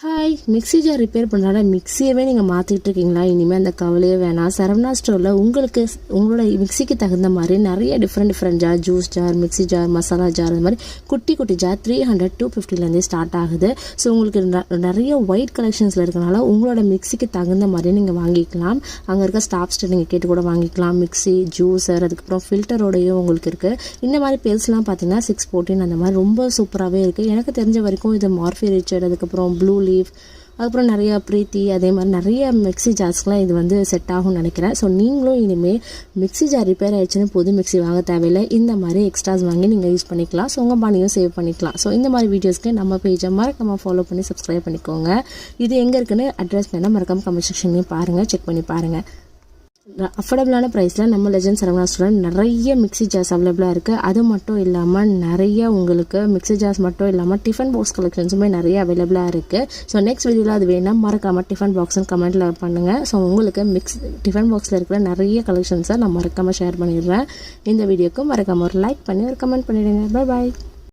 Hi, mixie jar repair பண்ணுறனால மிக்ஸியவே நீங்கள் மாற்றிட்டு இருக்கீங்களா? இனிமேல் அந்த கவலையே வேணாம். சரவணா ஸ்டோரில் உங்களோட மிக்ஸிக்கு தகுந்த மாதிரி நிறைய different jar, juice jar, mixie jar, masala jar, அந்த மாதிரி குட்டி ஜார் 300 250 ஸ்டார்ட் ஆகுது. ஸோ உங்களுக்கு நிறைய ஒயிட் கலெக்ஷன்ஸில் இருக்கனால உங்களோட மிக்ஸிக்கு தகுந்த மாதிரி நீங்கள் வாங்கிக்கலாம். அங்கே இருக்க ஸ்டாப்ஸ்ட்டு நீங்கள் கேட்டு கூட வாங்கிக்கலாம். மிக்ஸி, ஜூஸர், அதுக்கப்புறம் ஃபில்டரோடையும் உங்களுக்கு இருக்குது. இந்த மாதிரி பேர்ஸ்லாம் பார்த்தீங்கன்னா 614 அந்த மாதிரி ரொம்ப சூப்பராகவே இருக்குது. எனக்கு தெரிஞ்ச வரைக்கும் இது மார்ஃபி ரிச்சர்ட், அதுக்கப்புறம் ப்ளூ லீஃப், அதுக்கப்புறம் நிறையா ப்ரீத்தி, அதே மாதிரி நிறைய மிக்ஸி ஜார்ஸ்லாம் இது வந்து செட் ஆகும்னு நினைக்கிறேன். ஸோ நீங்களும் இனிமேல் மிக்ஸி ஜார் ரிப்பேர் ஆகிடுச்சுன்னு புது மிக்ஸி வாங்க தேவையில்லை. இந்த மாதிரி எக்ஸ்ட்ராஸ் வாங்கி நீங்கள் யூஸ் பண்ணிக்கலாம். ஸோ உங்கள் மணியும் சேவ் பண்ணிக்கலாம். ஸோ இந்த மாதிரி வீடியோஸ்க்கு நம்ம பேஜை மறக்காமல் ஃபாலோ பண்ணி சப்ஸ்கிரைப் பண்ணிக்கோங்க. இது எங்கே இருக்குன்னு அட்ரஸ் வேணால் மறக்காமல் கமெண்ட் செக்ஷன்லையும் பாருங்கள், செக் பண்ணி பாருங்கள். அஃபோர்டபுளான ப்ரைஸில் நம்ம லெஜண்ட் சரவணா ஸ்டோரில் நிறைய மிக்ஸி ஜார்ஸ் அவைலபிளாக இருக்குது. அது மட்டும் இல்லாமல் நிறைய உங்களுக்கு மிக்ஸி ஜார்ஸ் மட்டும் இல்லாமல் டிஃபன் பாக்ஸ் கலெக்ஷன்ஸுமே நிறைய அவைலபிளாக இருக்குது. ஸோ நெக்ஸ்ட் வீடியோவில் அது வேணால் மறக்காமல் டிஃபன் பாக்ஸ்னு கமெண்ட்டில் பண்ணுங்கள். ஸோ உங்களுக்கு டிஃபன் பாக்ஸில் இருக்கிற நிறைய கலெக்ஷன்ஸை நான் மறக்காமல் ஷேர் பண்ணிடுறேன். இந்த வீடியோக்கு மறக்காமல் ஒரு லைக் பண்ணி ஒரு கமெண்ட் பண்ணிவிடுங்க. Bye bye.